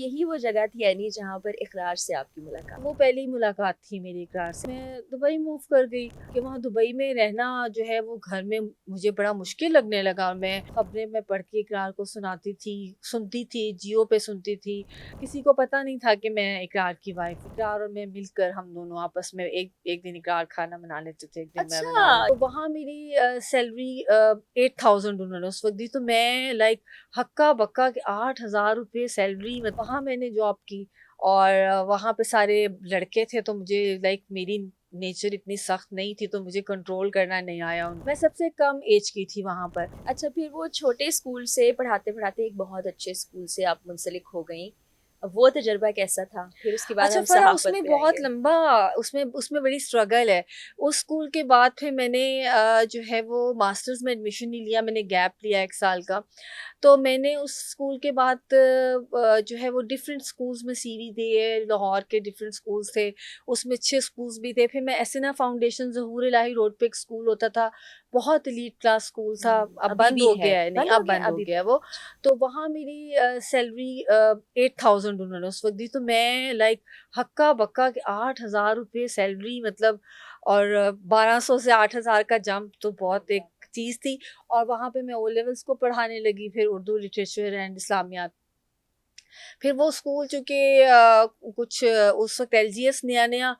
यही वो जगह थी यानी जहाँ पर इकरार से आपकी मुलाकात। वो पहली मुलाकात थी मेरी इकरार से। मैं दुबई मूव कर गई कि वहाँ दुबई में रहना जो है वो घर में मुझे बड़ा मुश्किल लगने लगा। मैं खबरें में पढ़ के इकरार को सुनती थी, जियो पे सुनती थी। किसी को पता नहीं था कि मैं इकरार की वाइफ। इकरार और मैं मिलकर हम दोनों आपस में एक एक दिन इकरार खाना बना लेते थे, एक दिन मैं बना अच्छा। लेती। तो वहाँ मेरी सैलरी 8000 उन्होंने उस वक्त दी। तो मैं लाइक हक्का बक्का कि 8000 रुपये सैलरी। वहाँ मैंने जॉब की और वहाँ पे सारे लड़के थे, तो मुझे लाइक मेरी नेचर इतनी सख्त नहीं थी, तो मुझे कंट्रोल करना नहीं आया। मैं सबसे कम एज की थी वहाँ पर। अच्छा, फिर वो छोटे स्कूल से पढ़ाते-पढ़ाते एक बहुत अच्छे स्कूल से आप मुंसलिक हो गईं। वो तजुर्बा कैसा था? फिर उसके बाद अच्छा, हम फ़रा सहाफ़त उसमें पे बहुत आएँगे। लंबा उसमें उसमें बड़ी स्ट्रगल है। उस स्कूल के बाद फिर मैंने जो है वो मास्टर्स में एडमिशन नहीं लिया, मैंने गैप लिया 1 साल का। तो मैंने उस स्कूल के बाद जो है वो डिफरेंट स्कूल्स में सीवी दिए, लाहौर के डिफरेंट स्कूल्स थे, उसमें अच्छे स्कूल्स भी थे। फिर मैं एसएना फाउंडेशन ज़हूर इलाही रोड पे एक स्कूल होता था, बहुत एलीट क्लास स्कूल था, अब अभी बंद भी हो है। गया है, नहीं बंद हो अब गया बंद हो अभी गया है भी? वो। तो वहाँ मेरी सैलरी 8000 उन्होंने उस वक़्त दी। तो मैं लाइक हक्का-बक्का कि 8000 रुपये सैलरी, मतलब और 1200 से 8000 का जंप तो बहुत एक चीज़ थी। और वहाँ पे मैं ओ लेवल्स को पढ़ाने लगी, फिर उर्दू लिटरेचर एंड इस्लामियात। फिर वो स्कूल चूँकि कुछ उस वक़्त एलजीएस नया-नया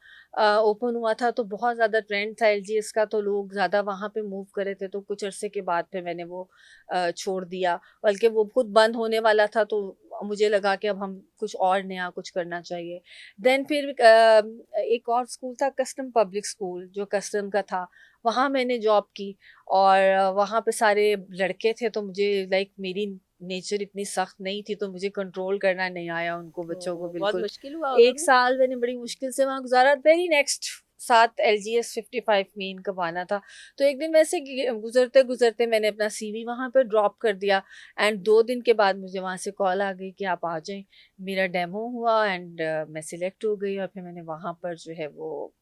ओपन हुआ था, तो बहुत ज़्यादा ट्रेंड था एलजीएस का, तो लोग ज़्यादा वहाँ पे मूव कर रहे थे, तो कुछ अरसे के बाद फिर मैंने वो छोड़ दिया। बल्कि वो खुद बंद होने वाला था, तो मुझे लगा कि अब हम कुछ और नया कुछ करना चाहिए। देन फिर एक और स्कूल था, कस्टम पब्लिक स्कूल, जो कस्टम का था, वहाँ मैंने जॉब की। और वहाँ पे सारे लड़के थे, तो मुझे लाइक मेरी नेचर इतनी सख्त नहीं थी, तो मुझे कंट्रोल करना नहीं आया उनको, बच्चों को ओह! बहुत बिल्कुल। मुश्किल हुआ होगा 1 फिर? साल मैंने बड़ी मुश्किल से वहाँ गुज़ारा। वेरी नेक्स्ट साथ एलजीएस 55 मेन कब आना था। तो एक दिन वैसे गुज़रते-गुज़रते मैंने अपना सीवी वहाँ पे ड्रॉप कर दिया। एंड 2 दिन के बाद मुझे वहाँ से कॉल आ गई कि आप आ जाएँ। मेरा डेमो हुआ एंड मैं सिलेक्ट हो गई, और फिर मैंने वहाँ पर जो है वो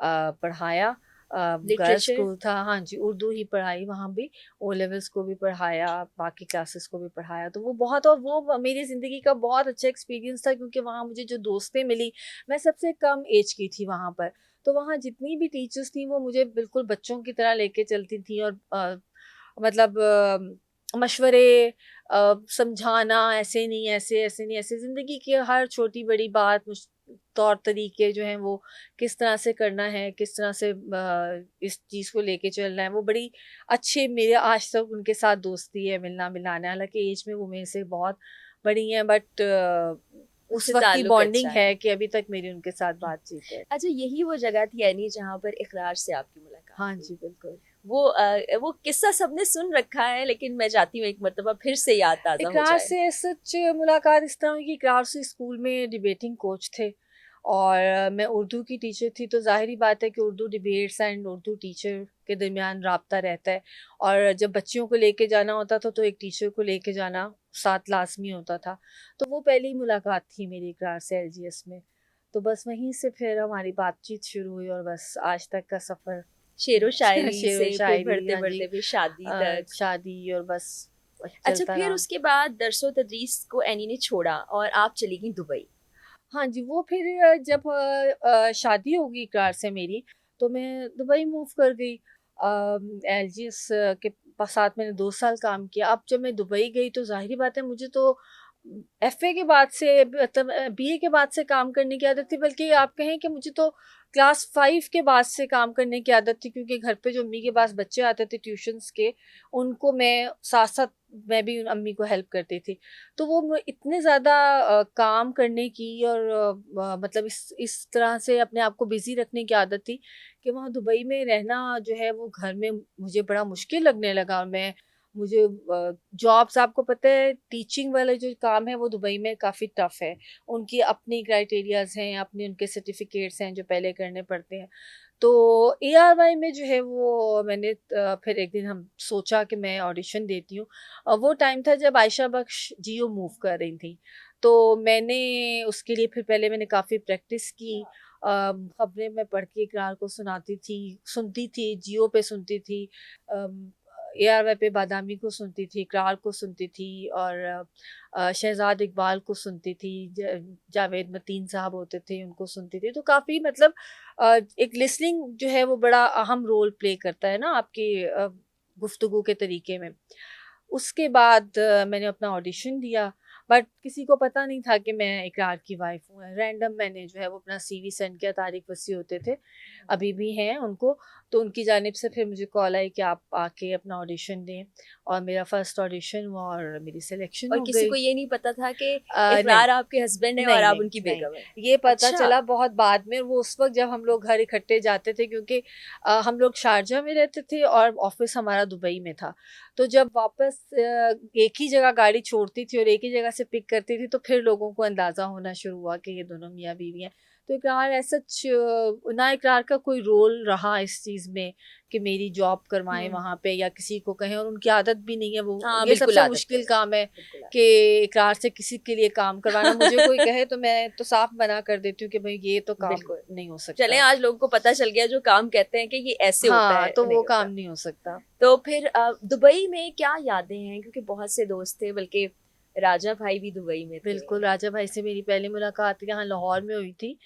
पढ़ाया। Girls literature? स्कूल था, हाँ जी, उर्दू ही पढ़ाई वहाँ भी। ओ लेवल्स को भी पढ़ाया, बाकी क्लासेस को भी पढ़ाया। तो वो बहुत, और वो मेरी ज़िंदगी का बहुत अच्छा एक्सपीरियंस था, क्योंकि वहाँ मुझे जो दोस्तें मिली, मैं सबसे कम एज की थी वहाँ पर। तो वहाँ जितनी भी टीचर्स थीं, वो मुझे बिल्कुल बच्चों की तरह लेके चलती थीं, और मतलब मशवरे, समझाना, ऐसे नहीं, ऐसे नहीं, ऐसे ज़िंदगी की हर छोटी-बड़ी बात, तौर तरीके जो हैं वो किस तरह से करना है, किस तरह से इस चीज़ को लेके चलना है, वो बड़ी अच्छे, मेरे आज तक उनके साथ दोस्ती है, मिलना-मिलाना है। हालाँकि एज में वो मेरे से बहुत बड़ी हैं, बट उस उनसे वक़्त की ताल्लुक बॉन्डिंग अच्छा है। है कि अभी तक मेरी उनके साथ बातचीत है। अच्छा, यही वो जगह थी यानी जहाँ पर इकरार से आपकी मुलाकात हाँ हुई। जी, बिल्कुल। वो किस्सा सबने सुन रखा है, लेकिन मैं चाहती हूँ एक मर्तबा फिर से याद ताज़ा हो इकरार जाए। से सच मुलाकात इस तरह हुई कि इकरार से स्कूल में डिबेटिंग कोच थे, और मैं उर्दू की टीचर थी, तो ज़ाहिर-सी बात है कि Urdu debates and Urdu teacher के दरमियान राब्ता रहता है। और जब बच्चियों को लेके जाना होता था, तो एक टीचर को लेके जाना साथ लाज़मी होता था। तो वो पहली मुलाकात थी मेरी इकरार से एलजीएस में। तो बस वहीं से फिर हमारी बातचीत शुरू हुई, और बस आज तक का सफ़र शेरो शायरी शेरो से फिर शायरी, हाँ जी, बढ़ते-बढ़ते फिर शादी तक। शादी, और बस अच्छा, चलता फिर रहा। उसके बाद दरसो-तदरीस को एनी ने छोड़ा और आप चली गईं दुबई। हाँ जी, वो फिर जब शादी हो गई इकरार से मेरी, तो मैं दुबई मूव कर गई। एलजीएस के साथ मैंने 2 साल काम किया। अब जब मैं दुबई गई, तो ज़ाहिर-सी बात है, मुझे तो एफए के बाद से, मतलब बीए के बाद से काम करने की आदत थी, बल्कि आप कहें कि मुझे तो क्लास 5 के बाद से काम करने की आदत थी, क्योंकि घर पे जो अम्मी के पास बच्चे आते थे ट्यूशन्स के, उनको मैं साथ-साथ, मैं भी अम्मी को हेल्प करती थी। तो वो इतने ज़्यादा काम करने की, और मतलब इस तरह से अपने आप को बिज़ी रखने की आदत थी, कि वहाँ दुबई में रहना जो है वो घर में मुझे बड़ा मुश्किल लगने लगा। और मुझे जॉब्स, आपको पता है, टीचिंग वाला जो काम है वो दुबई में काफ़ी टफ़ है। उनकी अपनी क्राइटेरियाज़ हैं, अपने उनके सर्टिफ़िकेट्स हैं जो पहले करने पड़ते हैं। तो एआरवाई में जो है वो मैंने फिर एक दिन हम सोचा कि मैं ऑडिशन देती हूँ। वो टाइम था जब आयशा बख्श जियो मूव कर रही थी। तो मैंने उसके लिए फिर पहले मैंने काफ़ी प्रैक्टिस की। खबरें मैं पढ़ के इकरार को सुनती थी, जियो पे सुनती थी। AR बादामी को सुनती थी, इकरार को सुनती थी, और शहजाद इकबाल को सुनती थी, जावेद मतीन साहब होते थे उनको सुनती थी। तो काफ़ी मतलब एक लिसनिंग जो है वो बड़ा अहम रोल प्ले करता है ना आपकी गुफ्तगू के तरीके में। उसके बाद मैंने अपना ऑडिशन दिया, बट किसी को पता नहीं था कि मैं इकरार की वाइफ हूँ। रैंडम मैंने जो है वो अपना CV सेंड किया, तारिक वसी होते थे, अभी भी हैं उनको, तो उनकी जानिब से फिर मुझे कॉल आई कि आप आके अपना ऑडिशन दें, और मेरा फर्स्ट ऑडिशन हुआ और मेरी सिलेक्शन और हो किसी गई। को ये नहीं पता था कि नहीं, इकरार आपके हस्बैंड है और नहीं, आप नहीं, उनकी नहीं, बेगम है? ये पता अच्छा। चला बहुत बाद में। वो उस वक्त जब हम लोग घर इकट्ठे जाते थे, क्योंकि हम लोग शारजा में रहते थे और ऑफिस हमारा दुबई में था। तो जब वापस एक ही जगह गाड़ी छोड़ती थी और एक ही जगह से पिक करती थी, तो फिर लोगों को अंदाज़ा होना शुरू हुआ कि ये दोनों मियाँ बीवी हैं। तो इकरार ऐसा ना इकरार का कोई रोल रहा इस चीज़ में कि मेरी जॉब करवाएं हम्म। वहाँ पे या किसी को कहें, और उनकी आदत भी नहीं है वो। हाँ, ये बिल्कुल सबसे आदत है, मुश्किल काम है बिल्कुल आदत। कि इकरार से किसी के लिए काम करवाना। मुझे कोई कहे तो मैं तो साफ मना कर देती हूँ कि भाई ये तो काम बिल्कुल। नहीं हो चलें, सकता। आज लोगों को पता चल गया जो काम कहते हैं कि ये ऐसे होता हाँ, है, तो नहीं वो होता। काम नहीं हो सकता। तो फिर दुबई में क्या यादें हैं? क्योंकि बहुत से दोस्त थे, बल्कि राजा भाई भी दुबई में थे। बिल्कुल, राजा भाई से मेरी पहली मुलाकात यहाँ लाहौर में हुई थी।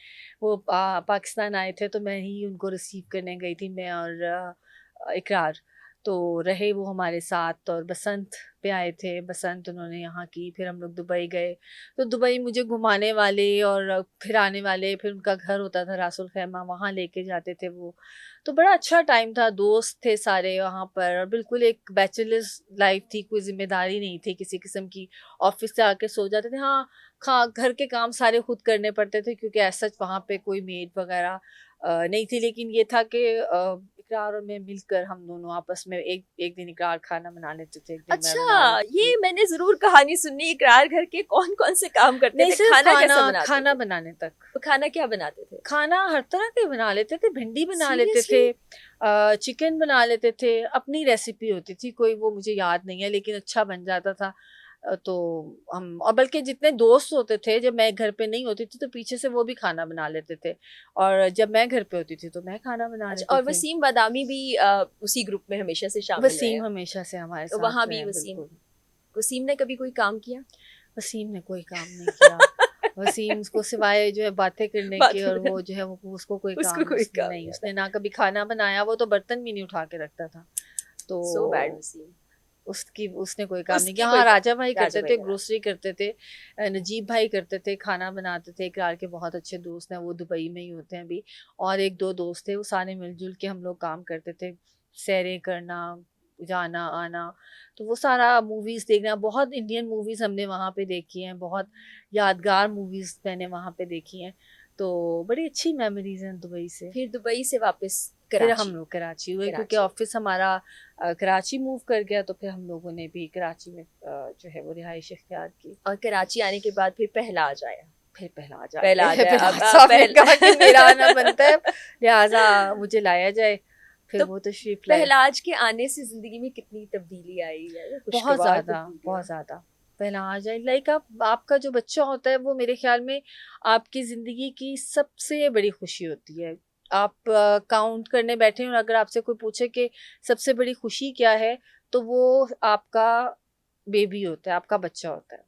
वो पाकिस्तान आए थे, तो मैं ही उनको रिसीव करने गई थी, मैं और इकरार। तो रहे वो हमारे साथ, और बसंत पे आए थे, बसंत उन्होंने यहाँ की। फिर हम लोग दुबई गए, तो दुबई मुझे घुमाने वाले और फिराने वाले, फिर उनका घर होता था रासुल खैमा, वहाँ लेके जाते थे वो। तो बड़ा अच्छा टाइम था, दोस्त थे सारे वहाँ पर, और बिल्कुल एक बैचलर्स लाइफ थी, कोई ज़िम्मेदारी नहीं थी किसी किस्म की। ऑफिस से आके सो जाते थे। हाँ, घर के काम सारे खुद करने पड़ते थे, क्योंकि ऐसा वहाँ पे कोई मेड वगैरह नहीं थी। लेकिन ये था कि इकरार और मैं मिलकर हम दोनों आपस में एक एक दिन इकरार खाना बना लेते थे, एक दिन मैं बना अच्छा, लेती थी। ये मैंने जरूर कहानी सुनी। इकरार घर के कौन कौन से काम करते नहीं, थे? सिर्फ खाना कैसा बनाते खाना थे? बनाने तक। तो खाना क्या बनाते थे? खाना हर तरह के बना लेते थे, भिंडी बना लेते सीरियसली? थे, चिकन बना लेते थे। अपनी रेसिपी होती थी, कोई वो मुझे याद नहीं है, लेकिन अच्छा बन जाता था। तो हम, और बल्कि जितने दोस्त होते थे, जब मैं घर पे नहीं होती थी तो पीछे से वो भी खाना बना लेते थे, और जब मैं घर पे होती थी तो मैं खाना बना अच्छा, लेते और थे। वसीम बादामी भी उसी ग्रुप में हमेशा से शामिल रहे वसीम हैं? हमेशा से हमारे तो साथ वहां रहे भी हैं, वसीम बिल्कुल। वसीम ने कभी कोई काम किया? वसीम ने कोई काम नहीं किया। वसीम को सिवाय जो है बातें करने के, बातें और बता- वो जो है वो उसको कोई उसको काम कोई उसने काम नहीं, नहीं उसने आता। ना कभी खाना बनाया, वो तो बर्तन भी नहीं उठा के रखता था। तो सो बैड वसीम। उसने कोई काम नहीं उसकी किया। कोई हाँ, राजा भाई काम, राजा करते भाई थे, करा। ग्रोसरी करते थे, नजीब भाई करते थे, खाना बनाते थे। इकरार के बहुत अच्छे दोस्त हैं, वो दुबई में ही होते हैं अभी। और एक दो दोस्त थे, वो सारे मिलजुल के हम लोग काम करते थे, सैरें करना, जाना आना। तो वो सारा मूवीज़ देखना, बहुत इंडियन मूवीज़ हमने वहाँ पे देखी हैं, बहुत यादगार मूवीज़ मैंने वहाँ पे देखी हैं। तो बड़ी अच्छी मेमोरीज हैं दुबई से। फिर दुबई से वापस फिर हम कराची। लोग कराची हुए, क्योंकि कराची। ऑफिस हमारा कराची मूव कर गया, तो फिर हम लोगों ने भी कराची में जो है वो रिहाइश इख्तियार की। और कराची आने के बाद फिर पहला आ जाया। फिर पहला आ पहला आ जाए। जाए फिर अब साहब ने पहला। कहा कि मेरा आना बनता है, लिहाजा मुझे लाया जाए। फिर तो वो तशरीफ लाए। पहलाज के आने से जिंदगी में कितनी तब्दीली आई है? बहुत खुशगवार ज़्यादा, तब्दीलियां। बहुत ज़्यादा। पहला आ जाए, लाइक आपका जो बच्चा होता है, वो मेरे ख्याल में आपकी ज़िंदगी की सबसे बड़ी खुशी होती है। आप काउंट करने बैठे और अगर आपसे कोई पूछे कि सबसे बड़ी खुशी क्या है, तो वो आपका बेबी होता है, आपका बच्चा होता है।